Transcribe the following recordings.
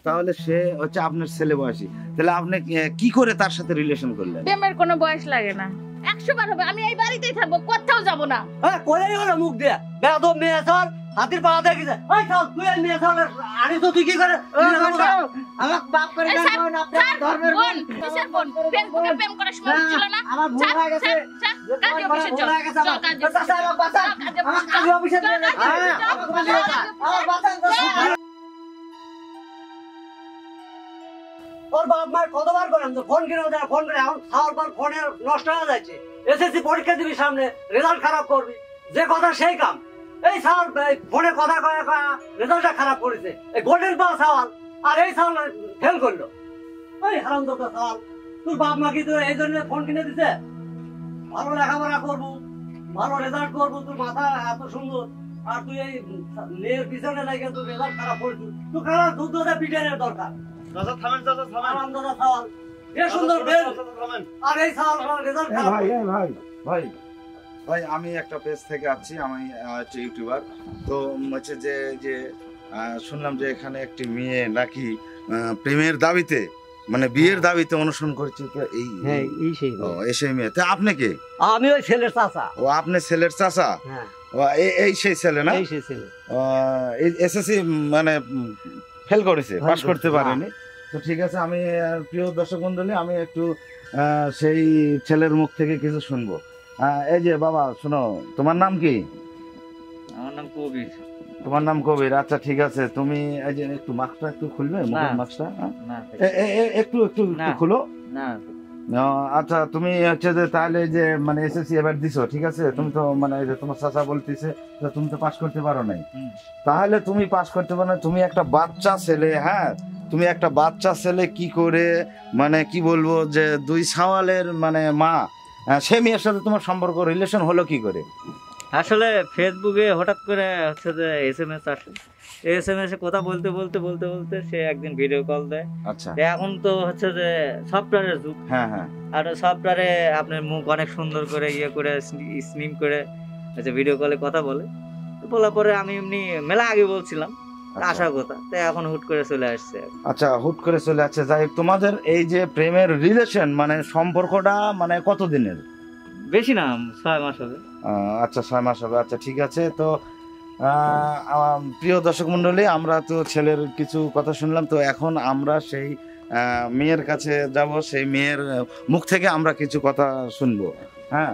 তাহলে সে হচ্ছে আপনার ছেলে বয়সী, তাহলে আপনি কি করে তার সাথে রিলেশন করলেন? প্রেমের কোনো বয়স লাগে না, 100 বার হবে, আমি এই বাড়িতেই থাকবো, কোথাও যাব না। কোথায় হলো মুখ দিয়ে বেয়াদব মেয়ে সর হাতির পা দেখিছে। ওই সব তুই মেয়ে সর আরে তো তুই কি করে আমার বাপ করে না আপনার ধর্মের বোন কিসের বোন? ফেসবুকে প্রেম করার সময় ছিল না? আমার ভুল হয়ে গেছে, কাজে অফিসে চল, চল কাজে চাচা আমার বাঁচান, আমার কাজে অফিসে চলে আমার বাঁচান। ওর বাপ মার কতবার করলাম তো ফোন কিনে দেয়, ফোন করে এখন খাওয়ার পর ফোনে নষ্ট হয়ে যাচ্ছে। এসএসসি পরীক্ষা দিবি সামনে, রেজাল্ট খারাপ করবি, যে কথা সেই কাম। এই সাল ফোনে কথা কয়ে রেজাল্টটা খারাপ করেছে, এই গোল্ডেন পাওয়া সাওয়াল, আর এই সাল ফেল করলো। ওই হারামজাদা সাওয়াল, তোর বাপ মা কি তোর এই জন্য ফোন কিনে দিতে? ভালো লেখাপড়া করবো, ভালো রেজাল্ট করবো, তোর মাথা এত সুন্দর, আর তুই এই মেয়ের পিছনে লাগে তোর রেজাল্ট খারাপ করেছিস। তুই খারাপ দুধ দুধে পিটানোর দরকার। চাচা থামেন, চাচা থামেন। হারামজাদা সাওয়াল, এ সুন্দর বেল, আর এই সাওয়াল রেজাল্ট খারাপ। ভাই ভাই আমি একটা পেজ থেকে আসছি, আমি একটা ইউটিউবার। তো হচ্ছে যে শুনলাম যে এখানে একটি মেয়ে নাকি প্রেমের দাবিতে মানে বিয়ের দাবিতে অনুসরণ করছে। এই সেই মেয়ে। তা আপনি কে? আমি ওই ছেলের চাচা। ও আপনি ছেলের চাচা? হ্যাঁ। এই সেই ছেলে না? এই সেই ছেলে। এসএসসি মানে ফেল করেছে, পাস করতে পারেনি। তো ঠিক আছে, আমি প্রিয় দর্শক মন্ডলী, আমি একটু সেই ছেলের মুখ থেকে কিছু শুনবো। এই যে বাবা শোনো, তোমার নাম কি? আমার নাম কবির। তোমার নাম কবির, আচ্ছা ঠিক আছে। তুমি এই যে একটু মাস্কটা একটু খুলবে, মুখের মাস্কটা একটু একটু খুলো না। আচ্ছা তুমি হচ্ছে যে তাহলে যে মানে এসএসসি এবার দিছো, ঠিক আছে? তুমি তো মানে এই যে তোমার চাচা বলতেছে তুমি তো পাস করতে পারো নাই, তাহলে তুমি পাস করতে পারো না, তুমি একটা বাচ্চা ছেলে, হ্যাঁ তুমি একটা বাচ্চা ছেলে কি করে মানে কি বলবো যে দুই সাওয়ালের মানে মা, সে মেয়ের সাথে তোমার সম্পর্ক রিলেশন হলো কি করে? আসলে ফেসবুকে হঠাৎ করে হচ্ছে যে SMS আসে, SMS এ কথা বলতে বলতে বলতে বলতে সে একদিন ভিডিও কল দেয়। আচ্ছা এখন তো হচ্ছে যে সফটওয়্যারের যুগ। হ্যাঁ হ্যাঁ। আর সফটওয়্যারে আপনার মুখ অনেক সুন্দর করে ইয়ে করে স্নিম করে হচ্ছে ভিডিও কলে কথা বলে। বলার পরে আমি এমনি মেলা আগে বলছিলাম আসার কথা, তো এখন হুট করে চলে আসছে। আচ্ছা হুট করে চলে আসছে। যাই হোক, তোমাদের এই যে প্রেমের রিলেশন মানে সম্পর্কটা মানে কতদিনের? বেশি না, 6 মাস হবে। আচ্ছা 6 মাস হবে। আচ্ছা ঠিক আছে। তো প্রিয় দর্শক মন্ডলী, আমরা তো ছেলের কিছু কথা শুনলাম, তো এখন আমরা সেই মেয়ের কাছে যাব, সেই মেয়ের মুখ থেকে আমরা কিছু কথা শুনবো। হ্যাঁ,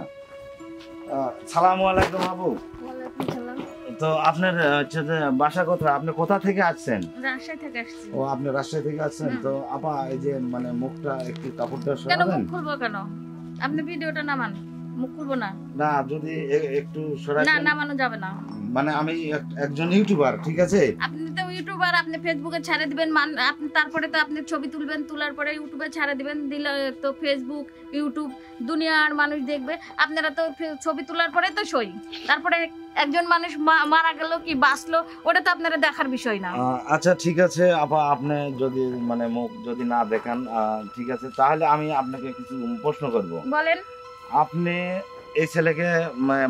সালামু আলাইকুম আপু। তো আপনার হচ্ছে যে বাসা কোথায়? আপনি কোথা থেকে আসছেন? রাজশাহী থেকে আসছি। ও আপনি রাজশাহী থেকে আসছেন। তো আপা এই যে মানে মুখটা একটু কাপড়টা কেন সরাবেন? মুখ খুলবো কেন? আপনি ভিডিওটা নামান, মুখ খুলবো না। না যদি একটু সরাই না, নামানো যাবে না। মানে আমি একজন ইউটিউবার, ঠিক আছে? আপনি তো ইউটিউবার, আপনি ফেসবুকে ছাড়ে দিবেন, আপনি তারপরে তো আপনি ছবি তুলবেন, তোলার পরে ইউটিউবে ছাড়ে দিবেন, দিলে তো ফেসবুক ইউটিউব দুনিয়ার মানুষ দেখবে। আপনারা তো ছবি তোলার পরে তো সই, তারপরে একজন মানুষ মারা গেল কি বাঁচলো ওটা তো আপনারা দেখার বিষয় না। আচ্ছা ঠিক আছে আপা, আপনি যদি মানে মুখ যদি না দেখান ঠিক আছে, তাহলে আমি আপনাকে কিছু প্রশ্ন করব। বলেন। আপনি এই ছেলেকে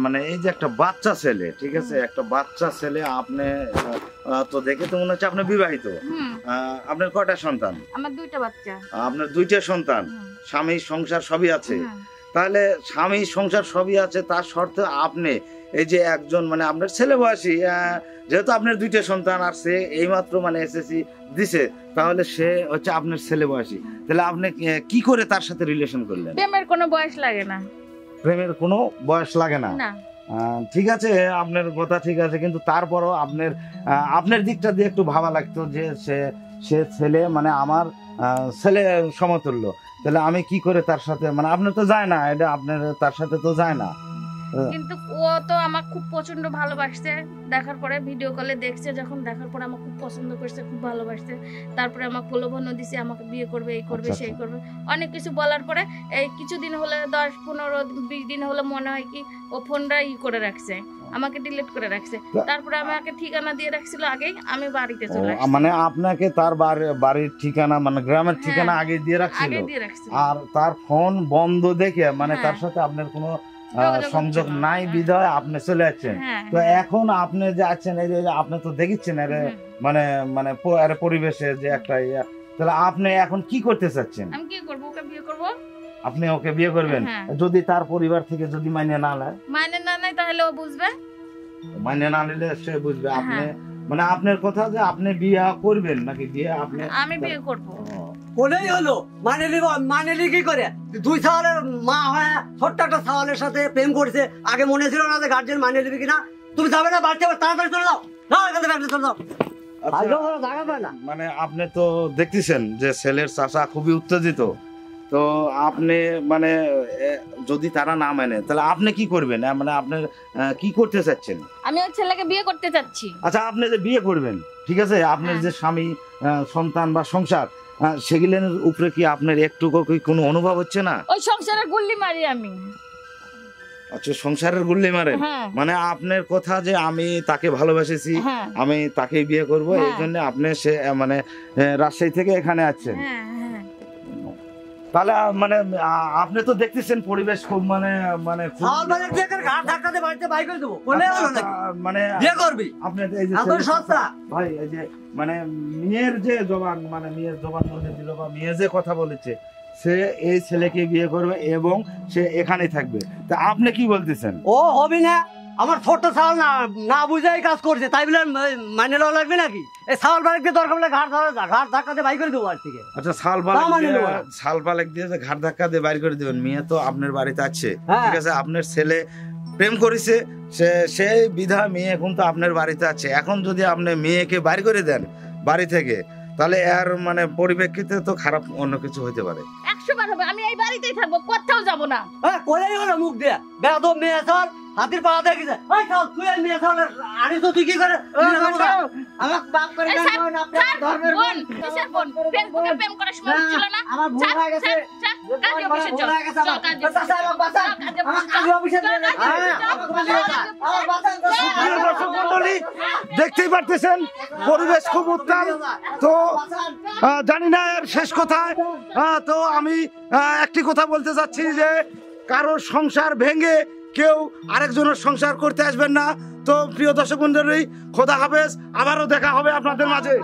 মানে এই যে একটা বাচ্চা ছেলে, ঠিক আছে, একটা বাচ্চা ছেলে, আপনি তো দেখে তো মনে হচ্ছে আপনি বিবাহিত। আপনার কয়টা সন্তান? আমার 2টা বাচ্চা। আপনার 2টা সন্তান, স্বামী সংসার সবই আছে। তাহলে স্বামী সংসার সবই আছে, তার শর্তে আপনি এই যে একজন মানে আপনার ছেলে বয়সী, যেহেতু আপনার 2টা সন্তান আসছে, এইমাত্র মানে এসএসসি দিছে, তাহলে সে হচ্ছে আপনার ছেলে বয়সী, তাহলে আপনি কি করে তার সাথে রিলেশন করলেন? প্রেমের কোনো বয়স লাগে না। প্রেমের কোনো বয়স লাগে না? না। ঠিক আছে, আপনার কথা ঠিক আছে, কিন্তু তারপরও আপনার দিকটা দিয়ে একটু ভাবা লাগতো যে সে ছেলে মানে আমার ছেলে সমতুল্য, তাহলে আমি কি করে তার সাথে মানে আপনার তো যায় না, এটা আপনার তার সাথে তো যায় না। কিন্তু ও তো আমার খুব প্রচন্ড ভালোবাসছে, দেখার পরে ভিডিও কলে দেখছে, যখন দেখার পরে আমার খুব পছন্দ করছে, খুব ভালোবাসছে, তারপরে আমাকে প্রলোভনও দিছে আমাকে বিয়ে করবে, এই করবে, সেই করবে, অনেক কিছু বলার পরে এই কিছুদিন হলে 10-15-20 দিন হলে মনে হয় কি ও ফোনটা করে রাখছে, আমাকে ডিলিট করে রাখছে। তারপরে আমাকে ঠিকানা দিয়ে রাখছিল আগেই, আমি বাড়িতে চলে আসছি। মানে আপনাকে তার বাড়ির ঠিকানা মানে গ্রামের ঠিকানা আগে দিয়ে রাখছিল, আর তার ফোন বন্ধ দেখে মানে তার সাথে আপনার কোনো সংযোগ নাই বিধায় আপনি চলে যাচ্ছেন। হ্যাঁ, তো এখন আপনি যে আছেন এই যে আপনি তো দেখছেন এর মানে মানে পরিবেশে যে একটা তাহলে আপনি এখন কি করতে চাচ্ছেন? আমি কি করব? ওকে বিয়ে করব। আপনি ওকে বিয়ে করবেন? হ্যাঁ। যদি তার পরিবার থেকে যদি মাইনে না নেয়? মাইনে না নেয় তাহলে ও বুঝবে। মাইনে না নিলে সে বুঝবে। আপনি মানে আপনার কথা যে আপনি বিয়ে করবেন নাকি বিয়ে আপনি? আমি বিয়ে করব। কোলেই হলো মানেলি কি করে? 2 সালের মা হয়ে ছোট্ট একটা সাওয়ালের সাথে প্রেম করছে। আগে মনে ছিল না যে গার্জেন মানে নিবি কিনা? তুমি যাবে না বাড়িতে, তাড়াতাড়ি চলে যাও। না এখান থেকে চলে যাও। মানে আপনি তো দেখতেছেন যে ছেলের চাচা খুবই উত্তেজিত। তো আপনি মানে যদি তারা না মানে তাহলে আপনি কি করবেন? মানে আপনি কি করতে চাচ্ছেন? আমি ওই ছেলেকে বিয়ে করতে চাচ্ছি। আচ্ছা, আপনি যে বিয়ে করবেন, ঠিক আছে, আপনার যে স্বামী সন্তান বা সংসার সেগুলোর উপরে কি আপনার একটুকু কি কোনো অনুভব হচ্ছে না? ওই সংসারে গুল্লি মারি আমি। আচ্ছা, সংসারের গুল্লি মারেন? মানে আপনার কথা যে আমি তাকে ভালোবাসেছি, আমি তাকে বিয়ে করব, এই জন্য আপনি সে মানে রাজশাহী থেকে এখানে আসছেন। তাহলে মানে আপনি তো দেখতেছেন পরিবেশ খুব মানে মানে মানে আপনি এই যে ভাই এই যে মানে মেয়ের যে জবান মানে মেয়ের জবান বলে দিল বা মেয়ে যে কথা বলেছে সে এই ছেলেকে বিয়ে করবে এবং সে এখানেই থাকবে, তা আপনি কি বলতেছেন? ও হবি না, আমার ছোট্ট ছাওয়াল না বুঝাই কাজ করছে, তাই বলে মানে লওয়া লাগবে নাকি? এই ছাওয়াল বাড়িতে দরকার হলে ঘাট ধাক্কাতে বাইর করে দেবো বাড়ি থেকে। আচ্ছা, ছাল পালেক দিয়ে যে ঘাট ধাক্কা দিয়ে বাইর করে দেবেন? মেয়ে তো আপনার বাড়িতে আছে, ঠিক আছে, আপনার ছেলে প্রেম করেছে, সেই বিধা মেয়ে কিন্তু আপনার বাড়িতে আছে। এখন যদি আপনি মেয়েকে বাইর করে দেন বাড়ি থেকে, তাহলে এর মানে পরিপ্রেক্ষিতে তো খারাপ অন্য কিছু হতে পারে। 100 বার হবে, আমি এই বাড়িতেই থাকবো, কোথাও যাব না। হ্যাঁ, কোলেই হলো মুখ দিয়ে বেয়াদব মেয়ে ছাওয়াল, হাতির পাড়া দেখি যায়। ওই ছাওয়াল, তুই এই মেয়ে ছাওয়াল আনি তো তুই কি করে? আমার বাপ করে কেন আপনার ধর্মের বোন, কিসের বোন? ফেসবুকে প্রেম করার সময় ছিল না? আমার ভুল হয়ে গেছে, কাজে অফিসে চল, চল কাজে অফিসে, আমার বাঁচান, আমার কাজে অফিসে চল, আমার বাঁচান। দেখতেই পারতেছেন পরিবেশ খুব উত্তাল। তো জানি না এর শেষ কোথায়। তো আমি একটি কথা বলতে চাচ্ছি যে কারোর সংসার ভেঙে কেউ আরেকজনের সংসার করতে আসবেন না। তো প্রিয় দর্শক মণ্ডলী, খোদা হাফেজ, আবারও দেখা হবে আপনাদের মাঝে।